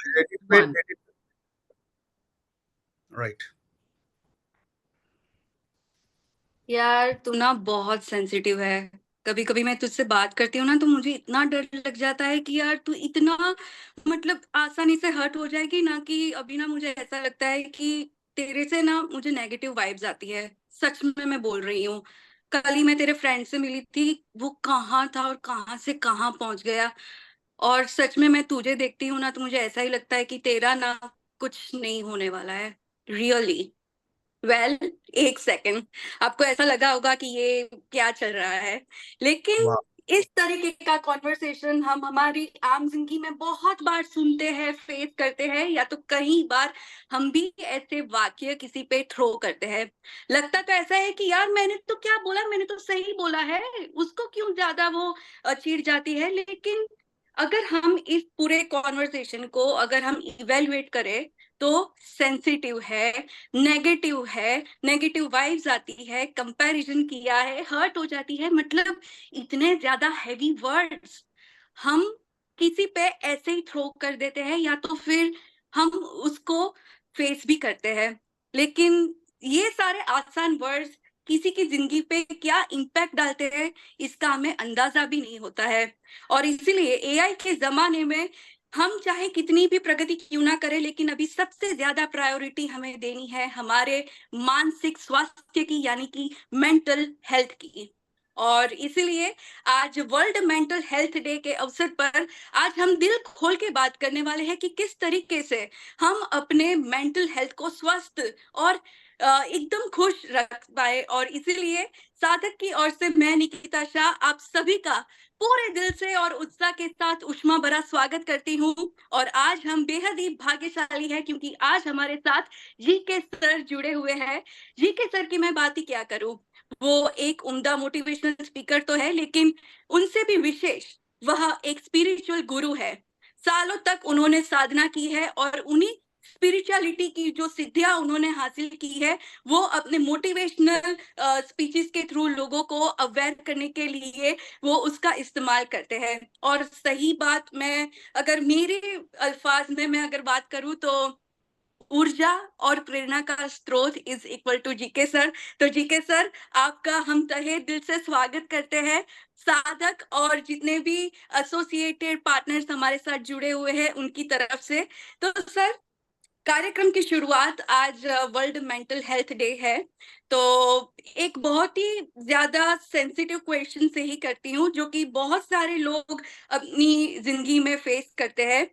Edit पे one. Edit right. यार तू ना बहुत सेंसिटिव है। कभी कभी मैं तुझसे बात करती हूँ ना तो मुझे इतना डर लग जाता है कि यार तू इतना मतलब आसानी से हर्ट हो जाएगी ना, कि अभी ना मुझे ऐसा लगता है कि तेरे से ना मुझे नेगेटिव वाइब्स आती है। सच में मैं बोल रही हूँ। कल ही मैं तेरे फ्रेंड से मिली थी, वो कहाँ था और कहाँ से कहाँ पहुंच गया। और सच में मैं तुझे देखती हूँ ना तो मुझे ऐसा ही लगता है कि तेरा ना कुछ नहीं होने वाला है। रियली। वेल, एक सेकंड। आपको ऐसा लगा होगा कि ये क्या चल रहा है, लेकिन वाह। इस तरीके का कॉन्वर्सेशन हम हमारी आम जिंदगी में बहुत बार सुनते हैं, फेस करते हैं, या तो कई बार हम भी ऐसे वाक्य किसी पे थ्रो करते हैं। लगता तो ऐसा है कि यार मैंने तो क्या बोला, मैंने तो सही बोला है, उसको क्यों ज्यादा वो चिढ़ जाती है। लेकिन अगर हम इस पूरे कॉन्वर्सेशन को अगर हम इवेल्युएट करें तो सेंसिटिव है, नेगेटिव है, नेगेटिव वाइब्स आती है, कंपैरिजन किया है, हर्ट हो जाती है, मतलब इतने ज्यादा हैवी वर्ड्स हम किसी पे ऐसे ही थ्रो कर देते हैं, या तो फिर हम उसको फेस भी करते हैं। लेकिन ये सारे आसान वर्ड्स किसी की जिंदगी पे क्या इम्पैक्ट डालते हैं, इसका हमें अंदाजा भी नहीं होता है। और इसीलिए एआई के जमाने में हम चाहे कितनी भी प्रगति क्यों ना करें, लेकिन अभी सबसे ज्यादा प्रायोरिटी हमें देनी है हमारे मानसिक स्वास्थ्य की, यानी कि मेंटल हेल्थ की। और इसीलिए आज वर्ल्ड मेंटल हेल्थ डे के अवसर पर आज हम दिल खोल के बात करने वाले हैं कि किस तरीके से हम अपने मेंटल हेल्थ को स्वस्थ और एकदम खुश रख पाए। और इसीलिए साधक की ओर से मैं निकिता शाह आप सभी का पूरे दिल से और उत्साह के साथ उष्मा भरा स्वागत करती हूँ। और आज हम बेहद ही भाग्यशाली हैं क्योंकि आज हमारे साथ जी के सर जुड़े हुए हैं। जी के सर की मैं बात ही क्या करूँ, वो एक उम्दा मोटिवेशनल स्पीकर तो है, लेकिन उनसे भी विशेष वह एक स्पिरिचुअल गुरु है। सालों तक उन्होंने साधना की है और उन्हीं स्पिरिचुअलिटी की जो सिद्धियां उन्होंने हासिल की है वो अपने मोटिवेशनल स्पीचेस के थ्रू लोगों को अवेयर करने के लिए वो उसका इस्तेमाल करते हैं। और सही बात, मैं अगर मेरे अल्फाज में मैं अगर बात करूं तो ऊर्जा और प्रेरणा का स्रोत is equal to GK sir. तो जीके सर, आपका हम तहे दिल से स्वागत करते हैं। साधक और जितने भी एसोसिएटेड पार्टनर्स हमारे साथ जुड़े हुए हैं उनकी तरफ से। तो सर, कार्यक्रम की शुरुआत आज वर्ल्ड मेंटल हेल्थ डे है, तो एक बहुत ही ज्यादा सेंसिटिव क्वेश्चन से ही करती हूँ जो कि बहुत सारे लोग अपनी जिंदगी में फेस करते हैं।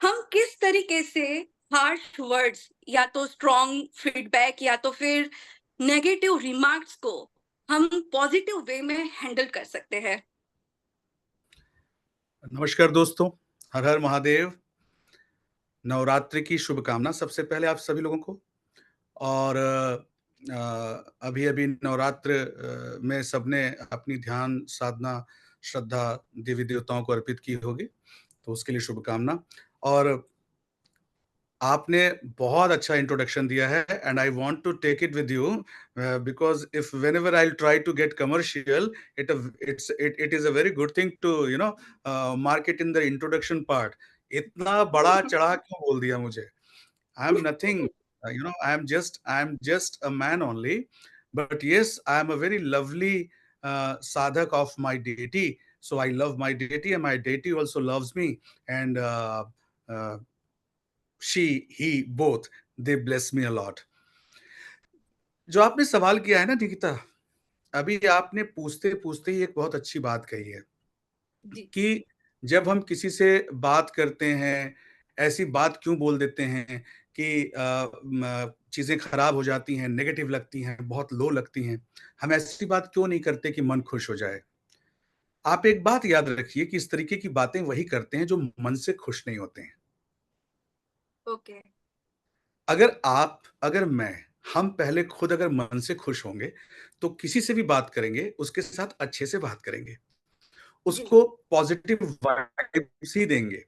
हम किस तरीके से हार्श वर्ड्स या तो स्ट्रॉन्ग फीडबैक या तो फिर नेगेटिव रिमार्क्स को हम पॉजिटिव वे में हैंडल कर सकते हैं? नमस्कार दोस्तों, हर हर महादेव। नवरात्रि की शुभकामना सबसे पहले आप सभी लोगों को। और अभी अभी नवरात्र में सबने अपनी ध्यान साधना श्रद्धा देवी देवताओं को अर्पित की होगी, तो उसके लिए शुभकामना। और आपने बहुत अच्छा इंट्रोडक्शन दिया है and I want to take it with you because if whenever I try to get commercial it is a very good thing to market in the introduction part. इतना बड़ा चढ़ा क्यों बोल दिया मुझे? I am nothing, I am just a man only. But yes, I am a very lovely sadhak of my deity. So I love my deity, and my deity also loves me. And uh, he, both, they bless me a lot. जो आपने सवाल किया है ना निकिता, अभी आपने पूछते पूछते ही एक बहुत अच्छी बात कही है जी। कि जब हम किसी से बात करते हैं, ऐसी बात क्यों बोल देते हैं कि चीज़ें खराब हो जाती हैं, नेगेटिव लगती हैं, बहुत लो लगती हैं। हम ऐसी बात क्यों नहीं करते कि मन खुश हो जाए? आप एक बात याद रखिए कि इस तरीके की बातें वही करते हैं जो मन से खुश नहीं होते हैं। ओके। अगर मैं, हम पहले खुद अगर मन से खुश होंगे, तो किसी से भी बात करेंगे, उसके साथ अच्छे से बात करेंगे। जी। उसको पॉजिटिव वाइब्स ही देंगे।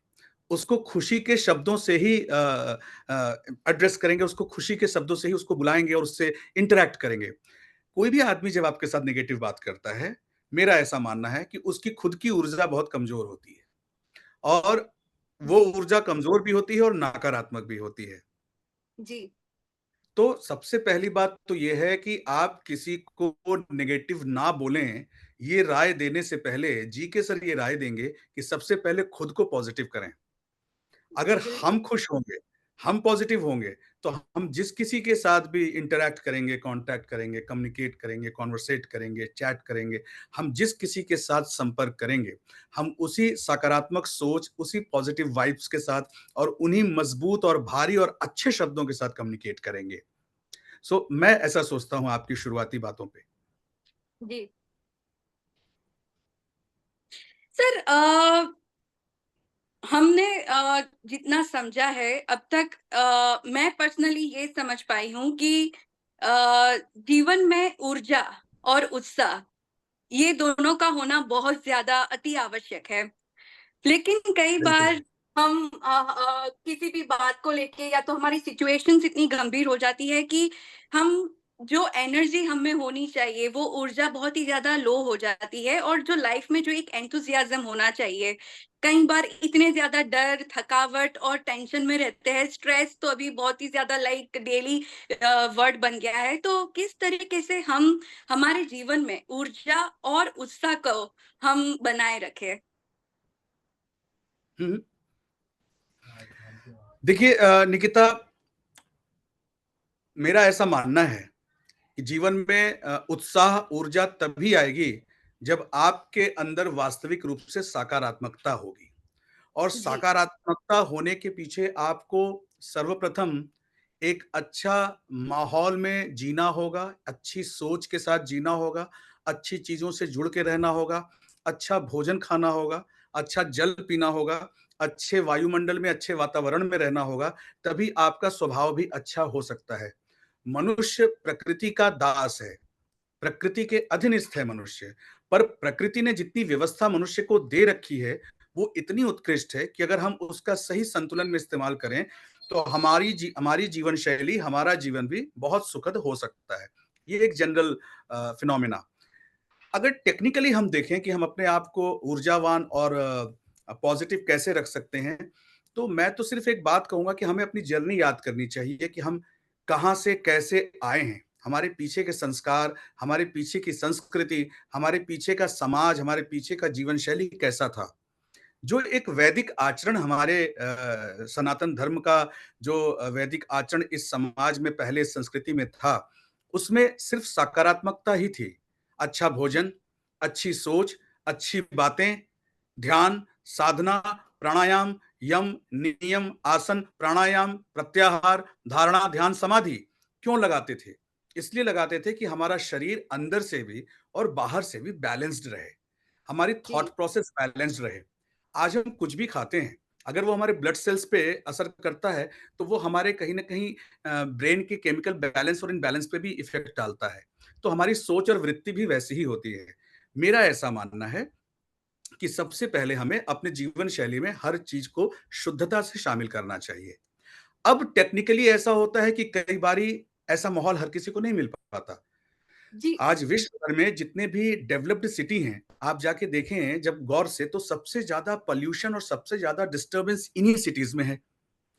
उसको खुशी के शब्दों से ही एड्रेस करेंगे, उसको खुशी के शब्दों से ही उसको बुलाएँगे और उससे इंटरैक्ट करेंगे। कोई भी आदमी जब आपके साथ नेगेटिव बात करता है, मेरा ऐसा मानना है कि उसकी खुद की ऊर्जा बहुत कमज़ोर होती है। और वो जी, ऊर्जा कमज़ोर भी होती है और नकारात्मक भी होती है। जी, तो सबसे पहली बात तो ये है कि आप किसी को नेगेटिव ना बोलें, ये राय देने से पहले जी के सर ये राय देंगे कि सबसे पहले खुद को पॉज़िटिव करें। अगर जी, बिल्कुल। हम खुश होंगे, हम पॉज़िटिव होंगे, तो हम जिस किसी के साथ भी इंटरैक्ट करेंगे, कॉन्टैक्ट करेंगे, कम्युनिकेट करेंगे, कन्वर्सेट करेंगे, चैट करेंगे, हम जिस किसी के साथ संपर्क करेंगे, हम उसी सकारात्मक सोच, उसी पॉज़िटिव वाइब्स के साथ और उन्हीं मज़बूत और भारी और अच्छे शब्दों के साथ कम्युनिकेट करेंगे। सो मैं ऐसा सोचता हूँ आपकी शुरुआती बातों पे। जी। सर हमने जितना समझा है अब तक मैं पर्सनली ये समझ पाई हूँ कि जीवन में ऊर्जा और उत्साह ये दोनों का होना बहुत ज़्यादा अति आवश्यक है। लेकिन कई बिल्कुल। बार हम किसी भी बात को लेके या तो हमारी सिचुएशंस इतनी गंभीर हो जाती है कि हम जो एनर्जी हम में होनी चाहिए, वो ऊर्जा बहुत ही ज़्यादा लो हो जाती है और जो लाइफ में जो एक एंथुसियाज़्म होना चाहिए, कई बार इतने ज़्यादा डर, थकावट और टेंशन में रहते हैं। स्ट्रेस तो अभी बहुत ही ज़्यादा लाइक डेली वर्ड बन गया है। तो किस तरीके से हम हमारे जीवन में ऊर्जा और उत्साह को हम बनाए रखें? हुँ, हुँ। देखिए निकिता, मेरा ऐसा मानना है कि जीवन में उत्साह, ऊर्जा तभी आएगी जब आपके अंदर वास्तविक रूप से सकारात्मकता होगी। और जी, सकारात्मकता होने के पीछे आपको सर्वप्रथम एक अच्छा माहौल में जीना होगा, अच्छी सोच के साथ जीना होगा, अच्छी चीज़ों से जुड़ के रहना होगा, अच्छा भोजन खाना होगा, अच्छा जल पीना होगा, अच्छे वायुमंडल में, अच्छे वातावरण में रहना होगा, तभी आपका स्वभाव भी अच्छा हो सकता है। मनुष्य प्रकृति का दास है। प्रकृति के अधीनस्थ है मनुष्य, पर प्रकृति ने जितनी व्यवस्था मनुष्य को दे रखी है, वो इतनी उत्कृष्ट है कि अगर हम उसका सही संतुलन में इस्तेमाल करें, तो हमारी जीवन शैली, हमारा जीवन भी बहुत सुखद हो सकता है। ये एक जनरल फिनोमेना। अगर टेक्निकली हम देखें कि हम अपने आप को ऊर्जावान और पॉजिटिव कैसे रख सकते हैं, तो मैं तो सिर्फ एक बात कहूँगा कि हमें अपनी जर्नी याद करनी चाहिए कि हम कहाँ से कैसे आए हैं। हमारे पीछे के संस्कार, हमारे पीछे की संस्कृति, हमारे पीछे का समाज, हमारे पीछे का जीवन शैली कैसा था। जो एक वैदिक आचरण हमारे सनातन धर्म का जो वैदिक आचरण इस समाज में पहले संस्कृति में था, उसमें सिर्फ सकारात्मकता ही थी। अच्छा भोजन, अच्छी सोच, अच्छी बातें, ध्यान, साधना, प्राणायाम, यम, नियम, आसन, प्राणायाम, प्रत्याहार, धारणा, ध्यान, समाधि क्यों लगाते थे? इसलिए लगाते थे कि हमारा शरीर अंदर से भी और बाहर से भी बैलेंस्ड रहे। हमारी थॉट जी, प्रोसेस बैलेंस्ड रहे। आज हम कुछ भी खाते हैं, अगर वो हमारे ब्लड सेल्स पे असर करता है, तो वो हमारे कहीं न कहीं ब्रेन के केमिकल बैलेंस और इम्बैलेंस पे भी इफ़ेक्ट डालता है। तो हमारी सोच और वृत्ति भी वैसी ही होती है। मेरा ऐसा मानना है कि सबसे पहले हमें अपने जीवन शैली में हर चीज़ को शुद्धता से शामिल करना चाहिए। अब टेक्निकली ऐसा होता है कि कई बारी ऐसा माहौल हर किसी को नहीं मिल पाता। जी, आज विश्व भर में जितने भी डेवलप्ड सिटी हैं, आप जाके देखें जब गौर से, तो सबसे ज़्यादा पॉल्यूशन और सबसे ज़्यादा डिस्टर्बेंस इन्हीं सिटीज़ में है।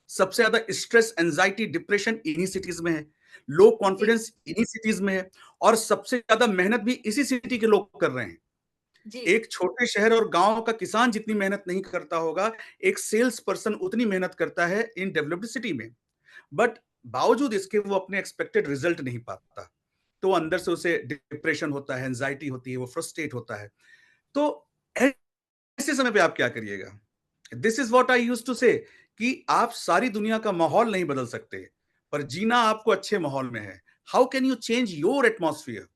सबसे ज़्यादा स्ट्रेस, एंग्ज़ायटी, डिप्रेशन इन्हीं सिटीज़ में है। लो जी, कॉन्फिडेंस इन्हीं सिटीज़ में है और सबसे ज़्यादा मेहनत भी इसी सिटी के लोग कर रहे हैं। जी, एक छोटे शहर और गाँव का किसान जितनी मेहनत नहीं करता होगा, एक सेल्स पर्सन उतनी मेहनत करता है इन डेवलप्ड सिटी में। बट बावजूद इसके वो अपने एक्सपेक्टेड रिजल्ट नहीं पाता। तो अंदर से उसे डिप्रेशन होता है, एंग्ज़ायटी होती है, वो फ्रस्ट्रेट होता है। तो ऐसे समय पे आप क्या करिएगा? This is what I used to say कि आप सारी दुनिया का माहौल नहीं बदल सकते, पर जीना आपको अच्छे माहौल में है। How can you change your atmosphere?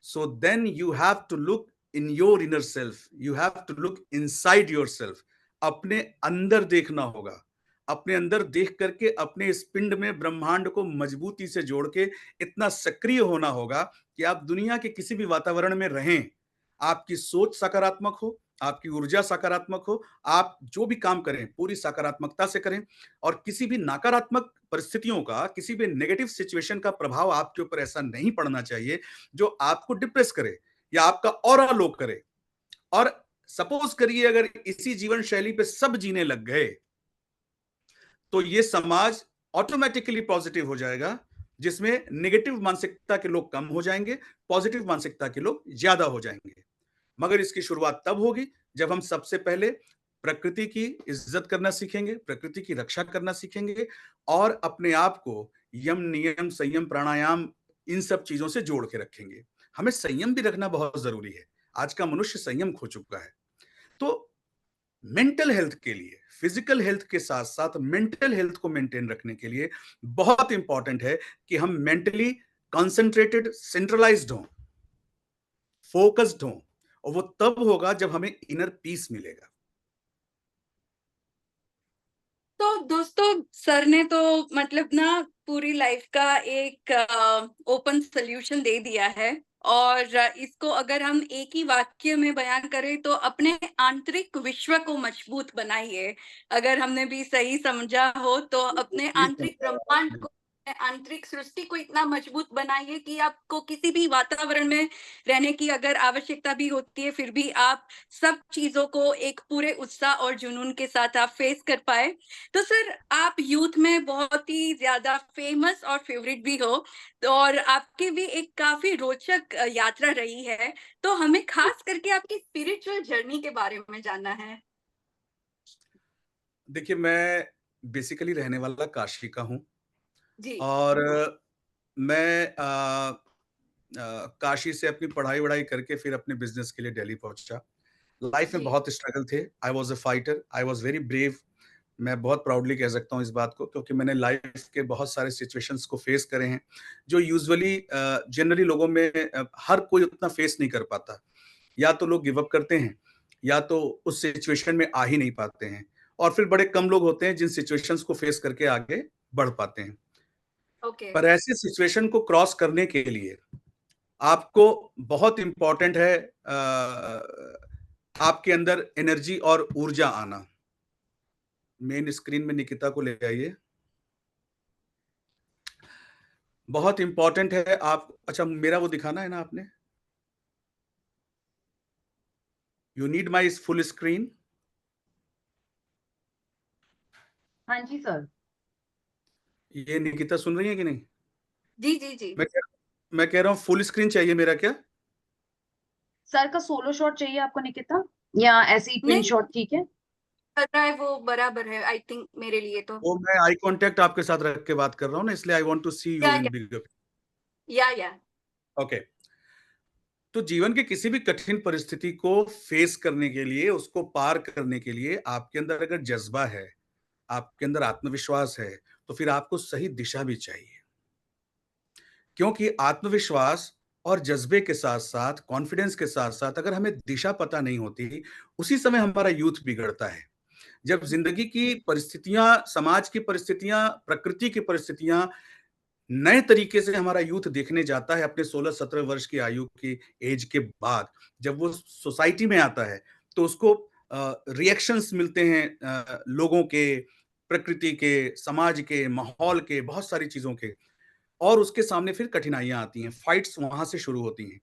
So then you have to look in your inner self. You have to look inside yourself. अपने अंदर देखना होगा। अपने अंदर देख करके अपने इस पिंड में ब्रह्मांड को मजबूती से जोड़ के इतना सक्रिय होना होगा कि आप दुनिया के किसी भी वातावरण में रहें, आपकी सोच सकारात्मक हो, आपकी ऊर्जा सकारात्मक हो, आप जो भी काम करें पूरी सकारात्मकता से करें और किसी भी नकारात्मक परिस्थितियों का, किसी भी नेगेटिव सिचुएशन का प्रभाव आपके ऊपर ऐसा नहीं पड़ना चाहिए जो आपको डिप्रेस करे या आपका ऑरा लो करे। और सपोज करिए अगर इसी जीवन शैली पे सब जीने लग गए, तो ये समाज ऑटोमेटिकली पॉजिटिव हो जाएगा, जिसमें नेगेटिव मानसिकता के लोग कम हो जाएंगे, पॉजिटिव मानसिकता के लोग ज्यादा हो जाएंगे। मगर इसकी शुरुआत तब होगी जब हम सबसे पहले प्रकृति की इज्जत करना सीखेंगे, प्रकृति की रक्षा करना सीखेंगे और अपने आप को यम, नियम, संयम, प्राणायाम इन सब चीजों से जोड़ के रखेंगे। हमें संयम भी रखना बहुत जरूरी है। आज का मनुष्य संयम खो चुका है। तो मेंटल हेल्थ के लिए, फिजिकल हेल्थ के साथ साथ मेंटल हेल्थ को मेंटेन रखने के लिए बहुत इंपॉर्टेंट है कि हम मेंटली कंसंट्रेटेड, सेंट्रलाइज्ड हों, फोकस्ड हों, और वो तब होगा जब हमें इनर पीस मिलेगा। तो दोस्तों, सर ने तो मतलब ना पूरी लाइफ का एक ओपन सोल्यूशन दे दिया है, और इसको अगर हम एक ही वाक्य में बयान करें तो अपने आंतरिक विश्व को मजबूत बनाइए। अगर हमने भी सही समझा हो तो अपने आंतरिक ब्रह्मांड को, आंतरिक सृष्टि को इतना मजबूत बनाइए कि आपको किसी भी वातावरण में रहने की अगर आवश्यकता भी होती है, फिर भी आप सब चीजों को एक पूरे उत्साह और जुनून के साथ आप फेस कर पाए। तो सर, आप यूथ में बहुत ही ज्यादा फेमस और फेवरेट भी हो, तो और आपकी भी एक काफी रोचक यात्रा रही है। तो हमें खास करके आपकी स्पिरिचुअल जर्नी के बारे में जानना है। देखिए, मैं बेसिकली रहने वाला काशी का हूँ जी। और मैं काशी से अपनी पढ़ाई-वढ़ाई करके फिर अपने बिज़नेस के लिए दिल्ली पहुँचा। लाइफ में जी। बहुत स्ट्रगल थे। I was a fighter, I was very brave. मैं बहुत प्राउडली कह सकता हूँ इस बात को, क्योंकि मैंने लाइफ के बहुत सारे सिचुएशंस को फेस करे हैं, जो यूजुअली जनरली लोगों में हर कोई उतना फेस नहीं कर पाता। या तो लोग गिव अप करते हैं, या तो उस सिचुएशन में आ ही नहीं पाते हैं, और फिर बड़े कम लोग होते हैं जिन सिचुएशंस को फेस करके आगे बढ़ पाते हैं। ओके। पर ऐसे सिचुएशन को क्रॉस करने के लिए आपको बहुत इम्पोर्टेंट है आपके अंदर एनर्जी और ऊर्जा आना। मेन स्क्रीन में निकिता को ले आइए। बहुत इम्पोर्टेंट है आप, अच्छा मेरा वो दिखाना है ना आपने? You need my full screen. हाँ जी सर। ये निकिता सुन रही है कि नहीं? जी जी जी। मैं कह रहा हूँ फुल स्क्रीन चाहिए मेरा क्या? सर का सोलो शॉट चाहिए आपको निकिता, या ऐसे ही पिन नहीं, शॉट ठीक है? कर रहा है वो बराबर है, आई थिंक मेरे लिए तो। वो मैं आई कांटेक्ट आपके साथ रख के बात कर रहा हूँ ना, इसलिए आई वांट टू सी या यू इन या बिग। या। ओके। तो जीवन की किसी भी कठिन परिस्थिति को फेस करने के लिए, उसको पार करने के लिए आपके अंदर अगर जज्बा है, आपके अंदर आत्मविश्वास है, तो फिर आपको सही दिशा भी चाहिए। क्योंकि आत्मविश्वास और जज्बे के साथ-साथ, कॉन्फिडेंस के साथ-साथ अगर हमें दिशा पता नहीं होती, उसी समय हमारा यूथ बिगड़ता है। जब ज़िंदगी की परिस्थितियाँ, समाज की परिस्थितियाँ, प्रकृति की परिस्थितियाँ नए तरीके से हमारा यूथ देखने जाता है अपने 16-17 वर्ष की आयु की एज के बाद, जब वो सोसाइटी में आता है, तो उसको रिएक्शंस मिलते हैं लोगों के, प्रकृति के, समाज के, माहौल के, बहुत सारी चीज़ों के, और उसके सामने फिर कठिनाइयाँ आती हैं, फाइट्स वहाँ से शुरू होती हैं।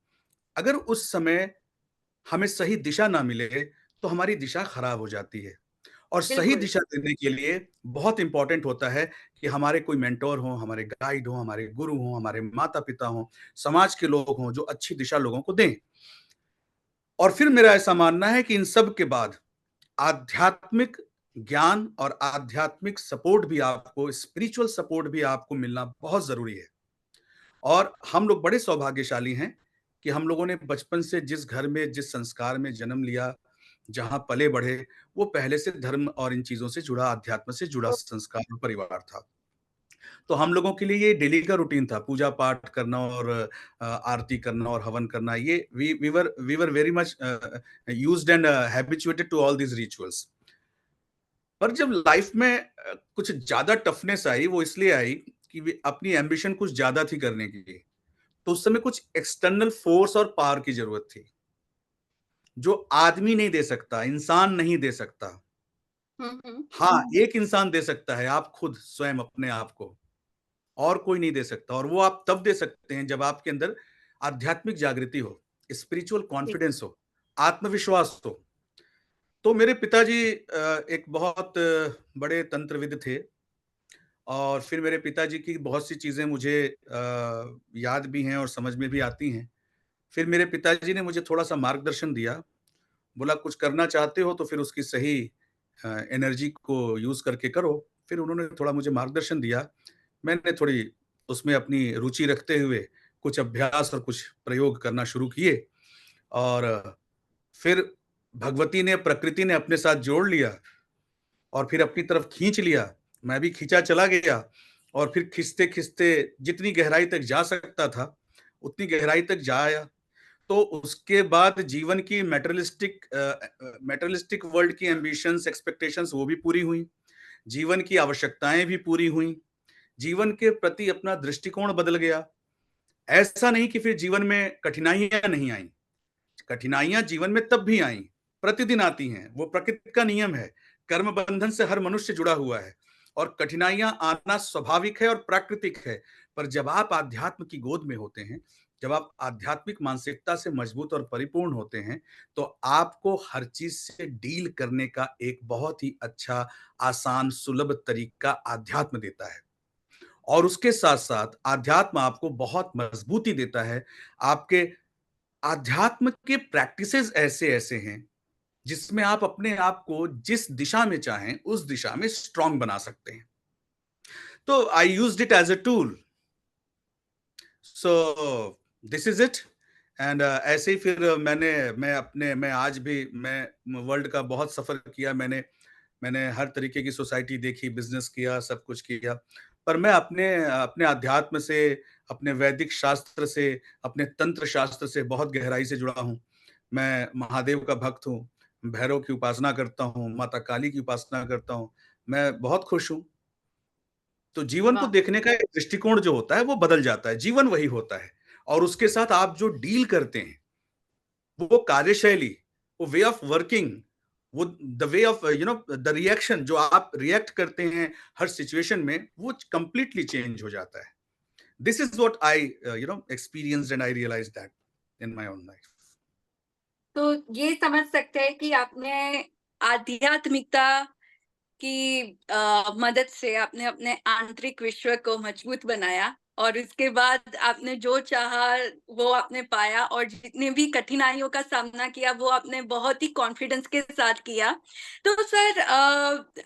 अगर उस समय हमें सही दिशा ना मिले, तो हमारी दिशा खराब हो जाती है। और सही बिल्कुल। दिशा देने के लिए बहुत इम्पोर्टेंट होता है कि हमारे कोई मेंटर हों, हमारे गाइड हों, हमारे गुरु हों, हमारे माता-पिता हों, समाज के लोग हों, जो अच्छी दिशा लोगों को दें। और फिर मेरा ऐसा मानना है कि इन सब के बाद आध्यात्मिक ज्ञान और आध्यात्मिक सपोर्ट भी आपको, स्पिरिचुअल सपोर्ट भी आपको मिलना बहुत ज़रूरी है। और हम लोग बड़े सौभाग्यशाली हैं कि हम लोगों ने बचपन से जिस घर में, जिस संस्कार में जन्म लिया, जहाँ पले-बढ़े, वो पहले से धर्म और इन चीज़ों से जुड़ा, अध्यात्म से जुड़ा संस्कार और परिवार था। तो हम लोगों के लिए ये डेली का रूटीन था, पूजा-पाठ करना और आरती करना और हवन करना। ये we were very much used and habituated to all these rituals. पर जब लाइफ में कुछ ज़्यादा टफनेस आई, वो इसलिए आई कि वे अपनी एम्बिशन कुछ ज़्यादा थी करने की। तो उस समय कुछ एक्सटर्नल फोर्स और पावर की ज़रूरत थी, जो आदमी नहीं दे सकता, इंसान नहीं दे सकता। हम्म। हाँ, एक इंसान दे सकता है, आप खुद स्वयं अपने आप को, और कोई नहीं दे सकता। और वो आप तब दे सकते हैं जब आपके अंदर आध्यात्मिक जागृति हो, स्पिरिचुअल जी। कॉन्फिडेंस हो, आत्मविश्वास हो। तो मेरे पिताजी एक बहुत बड़े तंत्रविद थे और फिर मेरे पिताजी की बहुत सी चीज़ें मुझे याद भी हैं और समझ में भी आती हैं। फिर मेरे पिताजी ने मुझे थोड़ा-सा मार्गदर्शन दिया, बोला कुछ करना चाहते हो तो फिर उसकी सही एनर्जी को यूज़ करके करो। फिर उन्होंने थोड़ा मुझे मार्गदर्शन दिया। मैंने थोड़ी उसमें अपनी रुचि रखते हुए कुछ अभ्यास और कुछ प्रयोग करना शुरू किए और फिर भगवती ने, प्रकृति ने अपने साथ जोड़ लिया और फिर अपनी तरफ खींच लिया। मैं भी खींचा चला गया और फिर खींचते-खींचते जितनी गहराई तक जा सकता था, उतनी गहराई तक जा आया। तो उसके बाद जीवन की मटेरियलिस्टिक वर्ल्ड की एम्बिशंस, एक्सपेक्टेशंस वो भी पूरी हुई। जीवन की आवश्यकताएँ भी पूरी हुईं। जीवन के प्रति अपना दृष्टिकोण बदल गया। ऐसा नहीं कि फिर जीवन में कठिनाइयाँ नहीं आईं। कठिनाइयाँ जीवन में तब भी आईं, प्रतिदिन आती हैं, वो प्रकृति का नियम है। कर्म बंधन से हर मनुष्य जुड़ा हुआ है और कठिनाइयाँ आना स्वाभाविक है और प्राकृतिक है। पर जब आप आध्यात्म की गोद में होते हैं, जब आप आध्यात्मिक मानसिकता से मजबूत और परिपूर्ण होते हैं, तो आपको हर चीज़ से डील करने का एक बहुत ही अच्छा, आसान, सुलभ तरीका अध्यात्म देता है। और उसके साथ-साथ अध्यात्म आपको बहुत मजबूती देता है। आपके अध्यात्म के प्रैक्टिसेस ऐसे-ऐसे हैं, जिसमें आप अपने आप को जिस दिशा में चाहें, उस दिशा में स्ट्रॉन्ग बना सकते हैं। तो I used it as a tool. So this is it and ऐसे ही फिर मैं आज भी मैं वर्ल्ड का बहुत सफ़र किया मैंने। मैंने हर तरीके की सोसाइटी देखी, बिज़नेस किया, सब कुछ किया। पर मैं अपने अपने अध्यात्म से, अपने वैदिक शास्त्र से, अपने तंत्र शास्त्र से बहुत गहराई से जुड़ा हूँ। मैं महादेव का भक्त हूँ, भैरव की उपासना करता हूँ, माता काली की उपासना करता हूँ। मैं बहुत खुश हूँ। तो जीवन को वाह! देखने का एक दृष्टिकोण जो होता है, वो बदल जाता है। जीवन वही होता है और उसके साथ आप जो डील करते हैं, वो कार्यशैली, वो वे ऑफ वर्किंग, वो the way of the reaction जो आप रिएक्ट करते हैं हर सिचुएशन में, वो कंप्लीटली चेंज हो जाता है। This is what I experienced and I realized that in my own life. तो ये समझ सकते हैं कि आपने आध्यात्मिकता की मदद से आपने अपने आंतरिक विश्व को मजबूत बनाया और उसके बाद आपने जो चाहा वो आपने पाया और जितनी भी कठिनाइयों का सामना किया वो आपने बहुत ही कॉन्फिडेंस के साथ किया। तो सर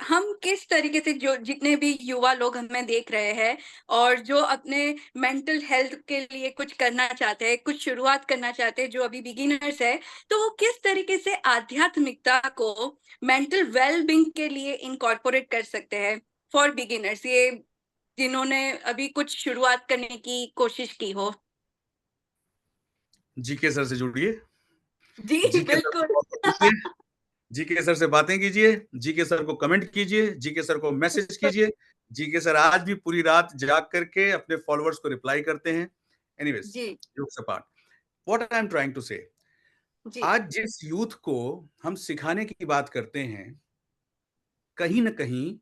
हम किस तरीके से जो जितने भी युवा लोग हमें देख रहे हैं और जो अपने मेंटल हेल्थ के लिए कुछ करना चाहते हैं, कुछ शुरुआत करना चाहते हैं, जो अभी बिगिनर्स है, तो वो किस तरीके से आध्यात्मिकता को मेंटल वेल बीइंग के लिए इनकॉर्पोरेट कर सकते हैं फॉर बिगिनर्स, ये जिन्होंने अभी कुछ शुरुआत करने की कोशिश की हो? जीके सर से जुड़िए, जी जीके सर से बिल्कुल। फॉलो कीजिए, जीके सर से बातें कीजिए, जीके सर को कमेंट कीजिए, जीके सर को मैसेज कीजिए। जीके सर आज भी पूरी रात जाग करके अपने फॉलोअर्स को रिप्लाई करते हैं। एनीवेज, जी jokes apart, what I am trying to say, जी आज जिस यूथ को हम सिखाने की बात करते हैं, कहीं न कहीं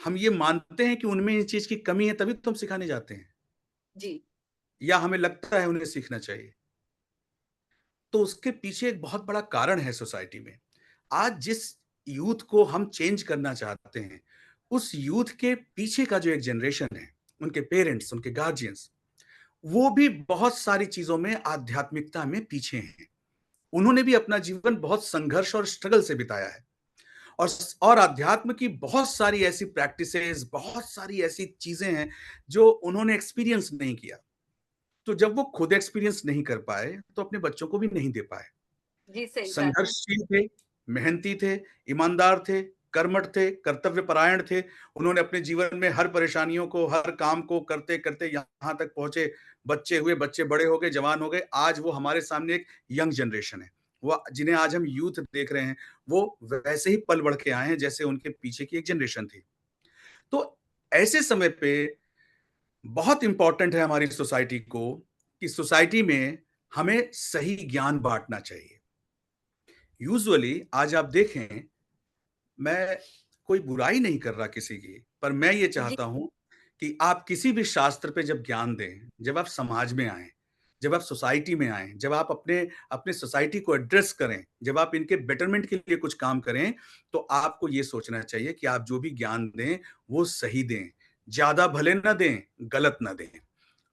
हम ये मानते हैं कि उनमें इस चीज़ की कमी है, तभी तो हम सिखाने जाते हैं जी या हमें लगता है उन्हें सीखना चाहिए। तो उसके पीछे एक बहुत बड़ा कारण है सोसाइटी में। आज जिस यूथ को हम चेंज करना चाहते हैं, उस यूथ के पीछे का जो एक जनरेशन है, उनके पेरेंट्स, उनके गार्डियंस, वो भी बहुत सारी चीज़ों में आध्यात्मिकता में पीछे हैं। उन्होंने भी अपना जीवन बहुत संघर्ष और स्ट्रगल से बिताया है और अध्यात्म की बहुत सारी ऐसी प्रैक्टिसेस, बहुत सारी ऐसी चीज़ें हैं, जो उन्होंने एक्सपीरियंस नहीं किया। तो जब वो खुद एक्सपीरियंस नहीं कर पाए, तो अपने बच्चों को भी नहीं दे पाए। जी सही बात है। संघर्षशील थे, मेहनती थे, ईमानदार थे, कर्मठ थे, कर्तव्यपरायण थे। उन्होंने अपने जीवन में हर परेशानियों को, हर काम को करते-करते यहाँ तक पहुँचे। बच्चे हुए, बच्चे बड़े हो गए, जवान हो गए। आज वो हमारे सामने एक यंग जनरेशन है। वो जिन्हें आज हम यूथ देख रहे हैं, वो वैसे ही पल बढ़ के आए हैं, जैसे उनके पीछे की एक जनरेशन थी। तो ऐसे समय पे बहुत इम्पोर्टेंट है हमारी सोसाइटी को कि सोसाइटी में हमें सही ज्ञान बाँटना चाहिए। यूजुअली आज आप देखें, मैं कोई बुराई नहीं कर रहा किसी की, पर मैं ये जी चाहता हूँ कि आप किसी भी शास्त्र पे जब ज्ञान दें, जब आप समाज में आएँ, जब आप सोसाइटी में आएँ, जब आप अपने सोसाइटी को एड्रेस करें, जब आप इनके बेटरमेंट के लिए कुछ काम करें, तो आपको ये सोचना चाहिए कि आप जो भी ज्ञान दें, वो सही दें। ज़्यादा भले ना दें, गलत ना दें।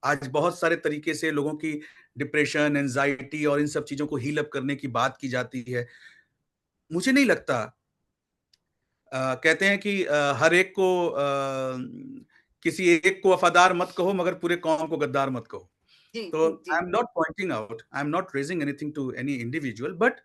आज बहुत सारे तरीके से लोगों की डिप्रेशन, एंग्ज़ायटी और इन सब चीज़ों को हील अप करने की बात की जाती है। मुझे नहीं लगता कहते हैं कि हर एक को किसी एक को वफ़ादार मत कहो मगर पूरे कौम को गद्दार मत कहो। जी तो जी I am not pointing out, I am not raising anything to any individual, but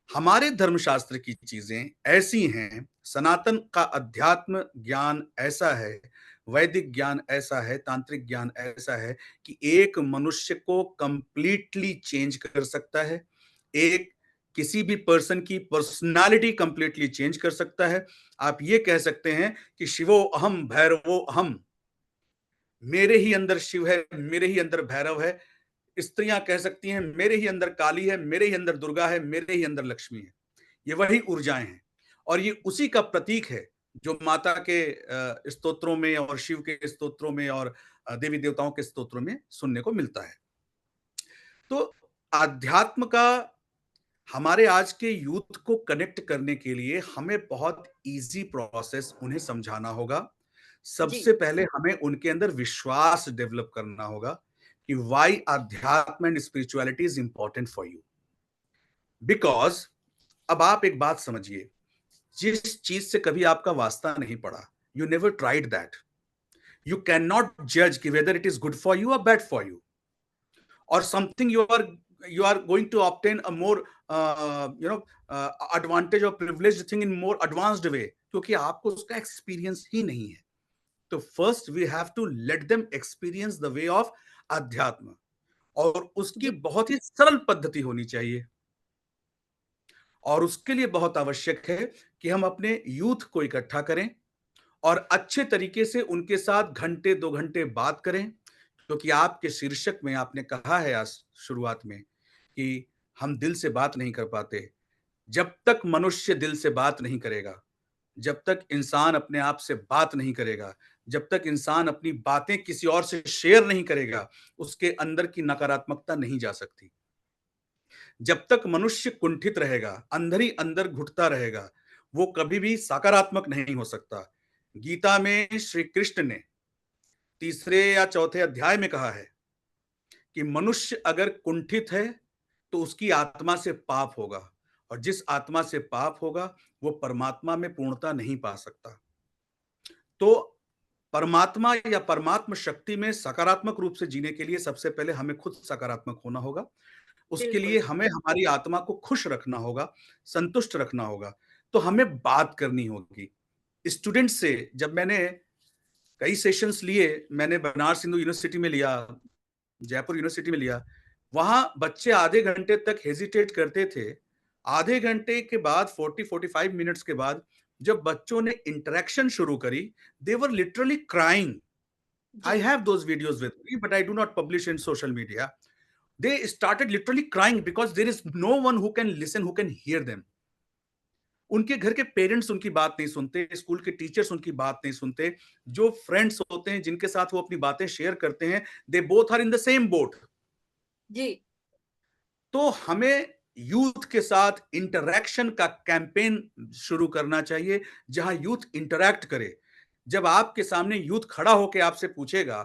हमारे धर्मशास्त्र की चीजें ऐसी हैं, सनातन का अध्यात्म ज्ञान ऐसा है, वैदिक ज्ञान ऐसा है, तांत्रिक ज्ञान ऐसा है कि एक मनुष्य को कंप्लीटली चेंज कर सकता है, एक किसी भी पर्सन की पर्सनालिटी कंप्लीटली चेंज कर सकता है। आप ये कह सकते हैं कि शिवो अहम भैरवो अहम, मेरे ही अंदर शिव है, मेरे ही अंदर भैरव है। स्त्रियां कह सकती हैं मेरे ही अंदर काली है, मेरे ही अंदर दुर्गा है, मेरे ही अंदर लक्ष्मी है। ये वही ऊर्जाएं हैं और ये उसी का प्रतीक है जो माता के स्तोत्रों में और शिव के स्तोत्रों में और देवी देवताओं के स्तोत्रों में सुनने को मिलता है। तो अध्यात्म का हमारे आज के यूथ को कनेक्ट करने के लिए हमें बहुत इजी प्रोसेस उन्हें समझाना होगा। जी सबसे पहले हमें उनके अंदर विश्वास डेवलप करना होगा कि व्हाई अध्यात्म and spirituality is important for you. Because अब आप एक बात समझिए, जिस चीज से कभी आपका वास्ता नहीं पड़ा, you never tried that, you can not जज कि whether it is good for you और bad for you, or something you are going to obtain a more advantage or privileged thing in more advanced way, क्योंकि आपको उसका experience ही नहीं है। तो first we have to let them experience the way of अध्यात्म, और उसकी जी बहुत ही सरल पद्धति होनी चाहिए। और उसके लिए बहुत आवश्यक है कि हम अपने यूथ को इकट्ठा करें और अच्छे तरीके से उनके साथ घंटे 2 घंटे बात करें, क्योंकि आपके शीर्षक में आपने कहा है आज शुरुआत में कि हम दिल से बात नहीं कर पाते। जब तक मनुष्य दिल से बात नहीं करेगा, जब तक इंसान अपने आप से बात नहीं करेगा, जब तक इंसान अपनी बातें किसी और से शेयर नहीं करेगा, उसके अंदर की नकारात्मकता नहीं जा सकती। जब तक मनुष्य कुंठित रहेगा, अंदर ही अंदर घुटता रहेगा, वो कभी भी सकारात्मक नहीं हो सकता। गीता में श्री कृष्ण ने 3 या 4 अध्याय में कहा है कि मनुष्य अगर कुंठित है तो उसकी आत्मा से पाप होगा, और जिस आत्मा से पाप होगा वो परमात्मा में पूर्णता नहीं पा सकता। तो परमात्मा या परमात्म शक्ति में सकारात्मक रूप से जीने के लिए सबसे पहले हमें खुद सकारात्मक होना होगा। उसके लिए बिल्कुल हमें हमारी आत्मा को खुश रखना होगा, संतुष्ट रखना होगा। तो हमें बात करनी होगी। स्टूडेंट से जब मैंने कई सेशंस लिए, मैंने बनारस हिंदू यूनिवर्सिटी में लिया, जयपुर यूनिवर्सिटी में लिया। वहां बच्चे आधे घंटे तक हेजिटेट करते थे। आधे घंटे के बाद 40-45 मिनट्स के बाद जब बच्चों ने इंटरेक्शन शुरू करी, दे वर लिटरली क्राइंग। जी I have those videos with me but I do not publish in social media. They started literally crying because there is no one who can listen, who can hear them. उनके घर के parents उनकी बात नहीं सुनते, school के teachers उनकी बात नहीं सुनते, जो फ्रेंड्स होते हैं जिनके साथ वो अपनी बातें शेयर करते हैं, they both are in the same boat. जी तो हमें यूथ के साथ इंटरैक्शन का कैंपेन शुरू करना चाहिए, जहां यूथ इंटरैक्ट करे। जब आपके सामने यूथ खड़ा होकर आपसे पूछेगा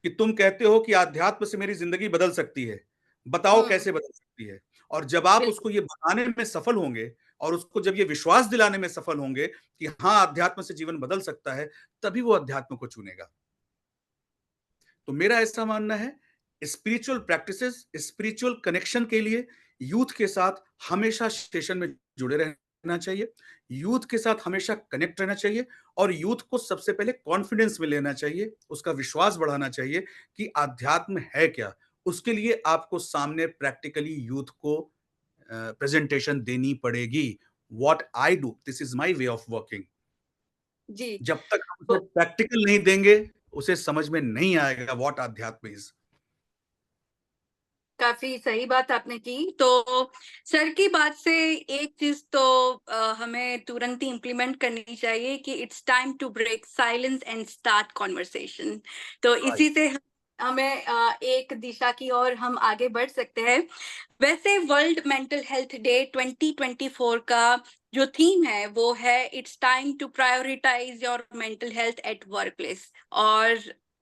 कि तुम कहते हो कि आध्यात्म से मेरी जिंदगी बदल सकती है, बताओ कैसे बदल सकती है, और जब आप बिल्कुल उसको ये बताने में सफल होंगे और उसको जब ये विश्वास दिलाने में सफल होंगे कि हाँ अध्यात्म से जीवन बदल सकता है, तभी वो अध्यात्म को चुनेगा। तो मेरा ऐसा मानना है, स्पिरिचुअल प्रैक्टिसेस, स्पिरिचुअल कनेक्शन के लिए यूथ के साथ हमेशा स्टेशन में जुड़े रहना चाहिए, यूथ के साथ हमेशा कनेक्ट रहना चाहिए, और यूथ को सबसे पहले कॉन्फिडेंस में लेना चाहिए, उसका विश्वास बढ़ाना चाहिए कि आध्यात्म है क्या। उसके लिए आपको सामने प्रैक्टिकली यूथ को प्रेजेंटेशन देनी पड़ेगी। What I do, this is my way of working. जी जब तक हम उसे तो प्रैक्टिकल नहीं देंगे, उसे समझ में नहीं आएगा व्हाट आध्यात्म इज। काफी सही बात आपने की। तो सर की बात से एक चीज तो हमें तुरंत ही इम्प्लीमेंट करनी चाहिए कि it's time to break silence and start conversation. तो राइट। इसी से हम हमें एक दिशा की ओर हम आगे बढ़ सकते हैं। वैसे वर्ल्ड मेंटल हेल्थ डे 2024 का जो थीम है वो है it's time to prioritize your mental health at work place. और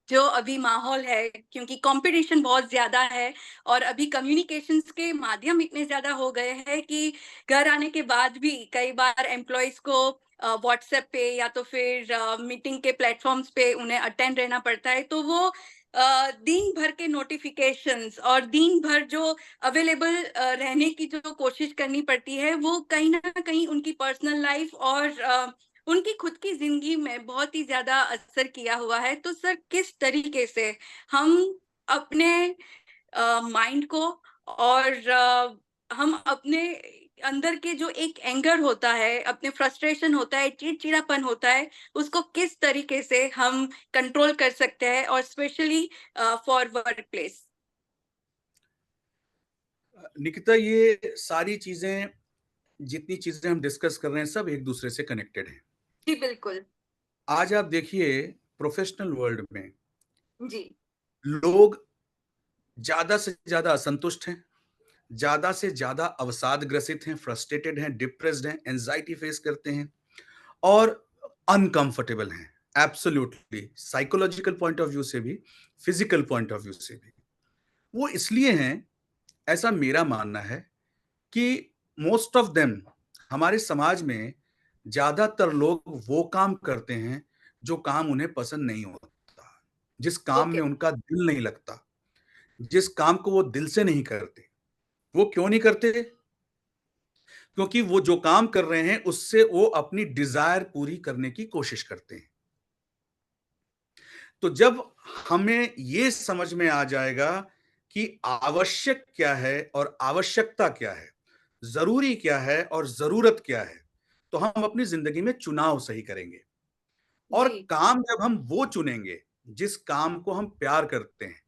जो अभी माहौल है, क्योंकि कंपटीशन बहुत ज्यादा है और अभी कम्युनिकेशंस के माध्यम इतने ज्यादा हो गए हैं कि घर आने के बाद भी कई बार एम्प्लॉयज को व्हाट्सएप पे या तो फिर मीटिंग के प्लेटफॉर्म्स पे उन्हें अटेंड रहना पड़ता है, तो वो दिन भर के नोटिफिकेशंस और दिन भर जो अवेलेबल रहने की जो कोशिश करनी पड़ती है, वो कहीं ना कहीं उनकी पर्सनल लाइफ और उनकी खुद की जिंदगी में बहुत ही ज्यादा असर किया हुआ है। तो सर, किस तरीके से हम अपने माइंड को और हम अपने अंदर के जो एक एंगर होता है, अपने फ्रस्ट्रेशन होता है, चिड़चिड़ापन होता है, उसको किस तरीके से हम कंट्रोल कर सकते हैं, और specially for work place? Nikita, ये सारी चीजें, जितनी चीजें हम डिस्कस कर रहे हैं, सब एक दूसरे से कनेक्टेड हैं। जी बिल्कुल। आज आप देखिए, प्रोफेशनल वर्ल्ड में जी लोग ज्यादा से ज्यादा असंतुष्ट हैं, ज्यादा से ज्यादा अवसाद ग्रसित हैं, फ्रस्ट्रेटेड हैं, डिप्रेस्ड हैं, एंजाइटी फेस करते हैं और अनकंफर्टेबल हैं। Absolutely, psychological point of view से भी, फिजिकल पॉइंट ऑफ व्यू से भी। वो इसलिए हैं, ऐसा मेरा मानना है, कि मोस्ट ऑफ देम, हमारे समाज में ज्यादातर लोग वो काम करते हैं जो काम उन्हें पसंद नहीं होता, जिस काम ओके। में उनका दिल नहीं लगता, जिस काम को वो दिल से नहीं करते। वो क्यों नहीं करते? क्योंकि वो जो काम कर रहे हैं उससे वो अपनी डिजायर पूरी करने की कोशिश करते हैं। तो जब हमें ये समझ में आ जाएगा कि आवश्यक क्या है और आवश्यकता क्या है, जरूरी क्या है और जरूरत क्या है, तो हम अपनी जिंदगी में चुनाव सही करेंगे। और जी काम जब हम वो चुनेंगे जिस काम को हम प्यार करते हैं,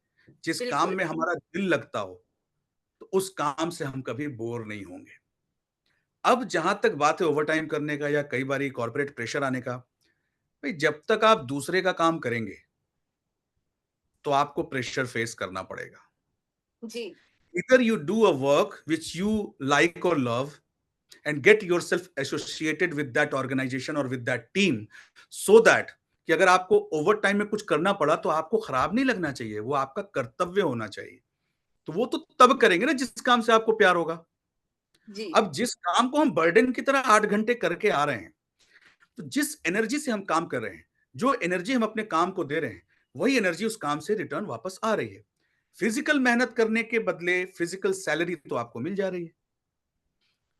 जिस काम बिल्कुल। में हमारा दिल लगता हो, तो उस काम से हम कभी बोर नहीं होंगे। अब जहां तक बात है ओवर टाइम करने का या कई बार कॉर्पोरेट प्रेशर आने का, भाई जब तक आप दूसरे का काम करेंगे तो आपको प्रेशर फेस करना पड़ेगा। जी Either you do a work which you like or love and get yourself associated with that organization or with that team, so that कि अगर आपको ओवर टाइम में कुछ करना पड़ा तो आपको खराब नहीं लगना चाहिए, वो आपका कर्तव्य होना चाहिए। तो वो तो तब करेंगे ना जिस काम से आपको प्यार होगा। जी अब जिस काम को हम बर्डन की तरह 8 घंटे करके आ रहे हैं, तो जिस एनर्जी से हम काम कर रहे हैं, जो एनर्जी हम अपने काम को दे रहे हैं, वही एनर्जी उस काम से रिटर्न वापस आ रही है। फिजिकल मेहनत करने के बदले फिजिकल सैलरी तो आपको मिल जा रही है,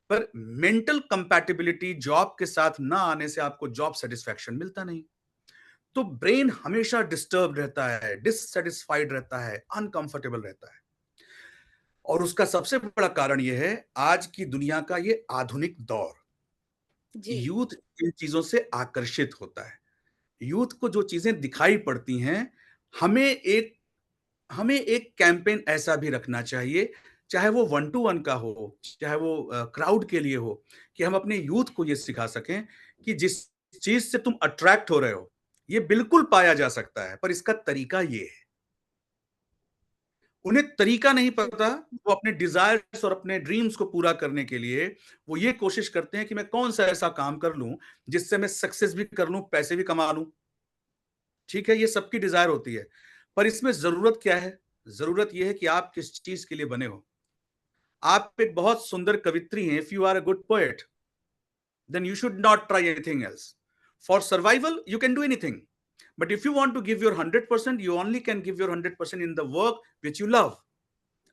पर मेंटल कंपैटिबिलिटी जॉब के साथ ना आने से आपको जॉब सेटिस्फैक्शन मिलता नहीं। तो ब्रेन हमेशा डिस्टर्ब रहता है, डिससेटिस्फाइड रहता है, अनकंफर्टेबल रहता है। और उसका सबसे बड़ा कारण यह है, आज की दुनिया का ये आधुनिक दौर, जी यूथ इन चीजों से आकर्षित होता है। यूथ को जो चीजें दिखाई पड़ती हैं, हमें एक कैंपेन ऐसा भी रखना चाहिए, चाहे वो 1 टू 1 का हो, चाहे वो क्राउड के लिए हो, कि हम अपने यूथ को ये सिखा सकें कि जिस चीज से तुम अट्रैक्ट हो रहे हो, ये बिल्कुल पाया जा सकता है, पर इसका तरीका ये है। उन्हें तरीका नहीं पता, वो अपने डिजायर्स और अपने ड्रीम्स को पूरा करने के लिए वो ये कोशिश करते हैं कि मैं कौन सा ऐसा काम कर लूं जिससे मैं सक्सेस भी कर लूं, पैसे भी कमा लूं। ठीक है, ये सबकी डिजायर होती है, पर इसमें जरूरत क्या है? जरूरत यह है कि आप किस चीज के लिए बने हो। आप एक बहुत सुंदर कवित्री हैं, if you are a good poet, then you should not try anything else. For survival, you can do anything. But if you want to give your 100%, you only can give your 100% in the work which you love.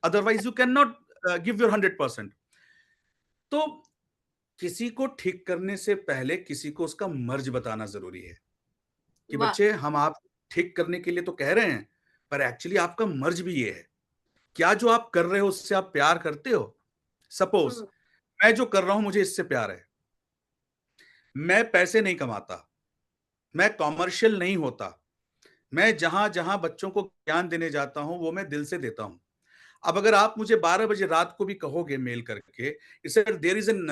Otherwise, you cannot give your 100%. तो किसी को ठीक करने से पहले किसी को उसका मर्ज बताना जरूरी है, कि वाह। बच्चे हम आप ठीक करने के लिए तो कह रहे हैं, पर एक्चुअली आपका मर्ज भी ये है। क्या जो आप कर रहे हो उससे आप प्यार करते हो? सपोज हम्म। मैं जो कर रहा हूं मुझे इससे प्यार है, मैं पैसे नहीं कमाता, मैं कॉमर्शियल नहीं होता, मैं जहां जहां बच्चों को ज्ञान देने जाता हूं वो मैं दिल से देता हूं। अब अगर आप मुझे 12 बजे रात को भी कहोगे मेल करके, there is an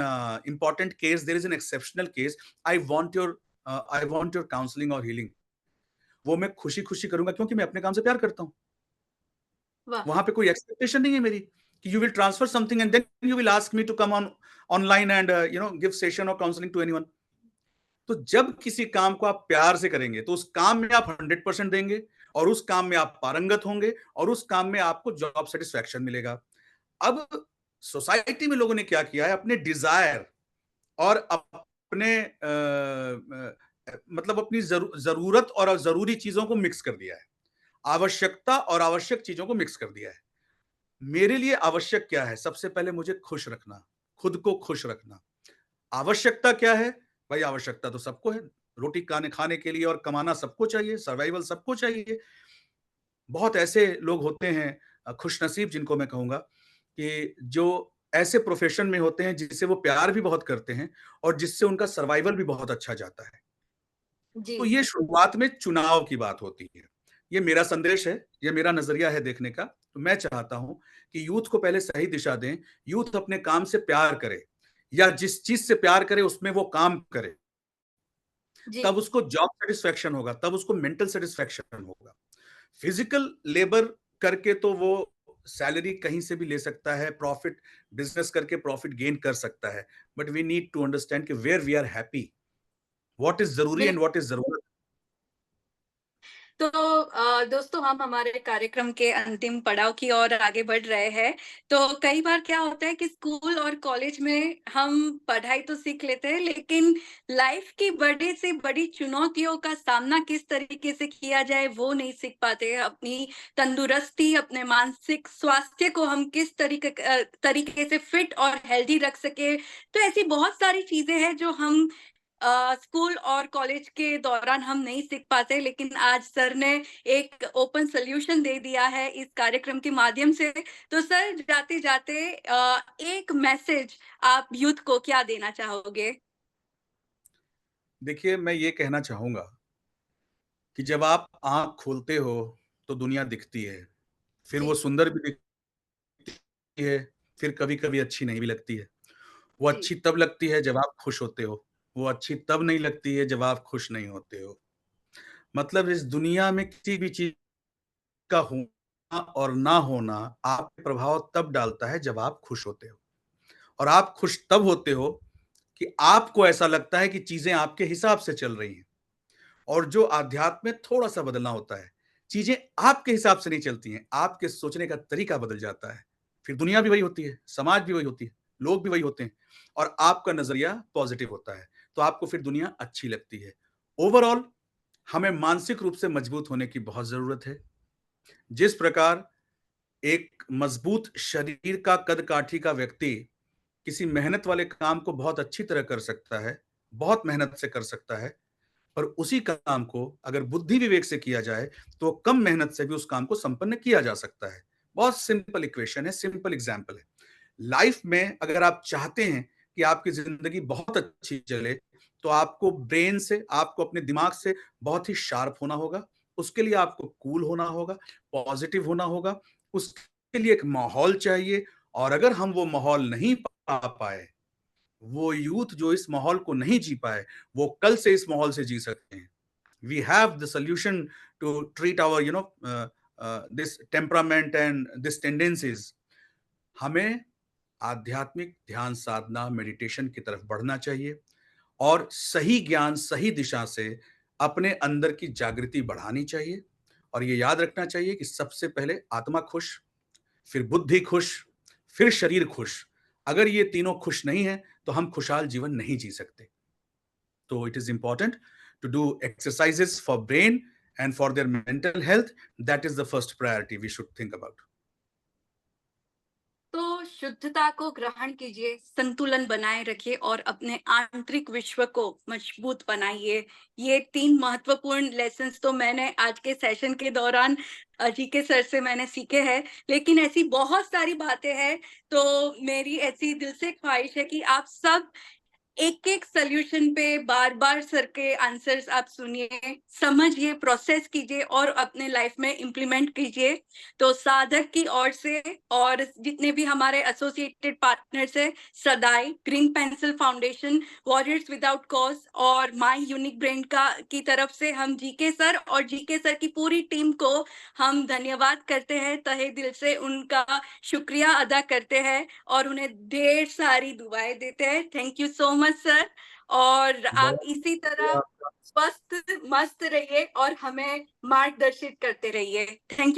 important case, there is an exceptional case, I want your counselling और हीलिंग, वो मैं खुशी खुशी करूंगा, क्योंकि मैं अपने काम से प्यार करता हूं। वाह! वहां पे कोई एक्सपेक्टेशन नहीं है मेरी कि you will transfer something and then you will ask me to come on online and give session और काउंसलिंग टू एनीवन। तो जब किसी काम को आप प्यार से करेंगे तो उस काम में आप 100% देंगे और उस काम में आप पारंगत होंगे और उस काम में आपको जॉब सेटिस्फैक्शन मिलेगा। अब सोसाइटी में लोगों ने क्या किया है, अपने डिजायर और अपने मतलब अपनी जरूरत और जरूरी चीजों को मिक्स कर दिया है। आवश्यकता और आवश्यक चीजों को मिक्स कर दिया है। मेरे लिए आवश्यक क्या है? सबसे पहले मुझे खुश रखना, खुद को खुश रखना। आवश्यकता क्या है? भाई आवश्यकता तो सबको है, रोटी खाने खाने के लिए और कमाना सबको चाहिए, सर्वाइवल सबको चाहिए। बहुत ऐसे लोग होते हैं खुशनसीब, जिनको मैं कहूंगा कि जो ऐसे प्रोफेशन में होते हैं जिससे वो प्यार भी बहुत करते हैं और जिससे उनका सर्वाइवल भी बहुत अच्छा जाता है। जी। तो ये शुरुआत में चुनाव की बात होती है। ये मेरा संदेश है, ये मेरा नजरिया है देखने का। तो मैं चाहता हूं कि यूथ को पहले सही दिशा दें, यूथ अपने काम से प्यार करे या जिस चीज से प्यार करे उसमें वो काम करे, जी। तब उसको जॉब सेटिस्फेक्शन होगा, तब उसको मेंटल सेटिस्फेक्शन होगा। फिजिकल लेबर करके तो वो सैलरी कहीं से भी ले सकता है, प्रॉफिट बिजनेस करके प्रॉफिट गेन कर सकता है, but we need to understand कि where we are happy, what is जरूरी बिल एंड व्हाट इज जरूरत। तो दोस्तों, हम हमारे कार्यक्रम के अंतिम पड़ाव की ओर आगे बढ़ रहे हैं। तो कई बार क्या होता है कि स्कूल और कॉलेज में हम पढ़ाई तो सीख लेते हैं, लेकिन लाइफ की बड़ी से बड़ी चुनौतियों का सामना किस तरीके से किया जाए वो नहीं सीख पाते। अपनी तंदुरुस्ती, अपने मानसिक स्वास्थ्य को हम किस तरीके से फिट और हेल्दी रख सके। तो ऐसी बहुत सारी चीजें हैं जो हम स्कूल और कॉलेज के दौरान हम नहीं सीख पाते, लेकिन आज सर ने एक ओपन सॉल्यूशन दे दिया है इस कार्यक्रम के माध्यम से। तो सर, जाते जाते एक मैसेज आप यूथ को क्या देना चाहोगे? देखिए, मैं ये कहना चाहूंगा कि जब आप आंख खोलते हो तो दुनिया दिखती है, फिर जी। वो सुंदर भी दिखती है, फिर कभी कभी अच्छी नहीं भी लगती है। वो जी। अच्छी तब लगती है जब आप खुश होते हो, वो अच्छी तब नहीं लगती है जब आप खुश नहीं होते हो। मतलब इस दुनिया में किसी भी चीज का होना और ना होना आप पे प्रभाव तब डालता है जब आप खुश होते हो, और आप खुश तब होते हो कि आपको ऐसा लगता है कि चीजें आपके हिसाब से चल रही हैं। और जो आध्यात्म में थोड़ा सा बदलना होता है, चीजें आपके हिसाब से नहीं चलती हैं, आपके सोचने का तरीका बदल जाता है। फिर दुनिया भी वही होती है, समाज भी वही होती है, लोग भी वही होते हैं, और आपका नजरिया पॉजिटिव होता है, तो आपको फिर दुनिया अच्छी लगती है। ओवरऑल हमें मानसिक रूप से मजबूत होने की बहुत जरूरत है। जिस प्रकार एक मजबूत शरीर का कद काठी का व्यक्ति किसी मेहनत वाले काम को बहुत अच्छी तरह कर सकता है, बहुत मेहनत से कर सकता है, पर उसी काम को अगर बुद्धि विवेक से किया जाए तो कम मेहनत से भी उस काम को संपन्न किया जा सकता है। बहुत सिंपल इक्वेशन है, सिंपल एग्जांपल है। लाइफ में अगर आप चाहते हैं कि आपकी जिंदगी बहुत अच्छी चले, तो आपको ब्रेन से, आपको अपने दिमाग से बहुत ही शार्प होना होगा। उसके लिए आपको कूल होना होगा, पॉजिटिव होना होगा। उसके लिए एक माहौल चाहिए, और अगर हम वो माहौल नहीं पा पाए, वो यूथ जो इस माहौल को नहीं जी पाए, वो कल से इस माहौल से जी सकते हैं। We have the solution to treat our this temperament and this tendencies. हमें आध्यात्मिक ध्यान साधना, मेडिटेशन की तरफ बढ़ना चाहिए और सही ज्ञान, सही दिशा से अपने अंदर की जागृति बढ़ानी चाहिए। और ये याद रखना चाहिए कि सबसे पहले आत्मा खुश, फिर बुद्धि खुश, फिर शरीर खुश। अगर ये तीनों खुश नहीं है तो हम खुशहाल जीवन नहीं जी सकते। तो it is important to do exercises for brain and for their mental health. That is the first priority we should think about. तो शुद्धता को ग्रहण कीजिए, संतुलन बनाए रखिए और अपने आंतरिक विश्व को मजबूत बनाइए। ये 3 महत्वपूर्ण लेसन्स तो मैंने आज के सेशन के दौरान जीके सर से मैंने सीखे हैं, लेकिन ऐसी बहुत सारी बातें हैं। तो मेरी ऐसी दिल से ख्वाहिश है कि आप सब एक एक सोल्यूशन पे बार बार सर के आंसर्स आप सुनिए, समझिए, प्रोसेस कीजिए और अपने लाइफ में इम्प्लीमेंट कीजिए। तो साधक की ओर से और जितने भी हमारे एसोसिएटेड पार्टनर्स है, सदाई, green pencil foundation, warriors without cause और माय यूनिक ब्रेन की तरफ से हम जीके सर और जीके सर की पूरी टीम को हम धन्यवाद करते हैं, तहे दिल से उनका शुक्रिया अदा करते हैं और उन्हें ढेर सारी दुआएं देते हैं। Thank you so much sir, और आप इसी तरह स्वस्थ मस्त रहिए और हमें मार्गदर्शित करते रहिए। Thank you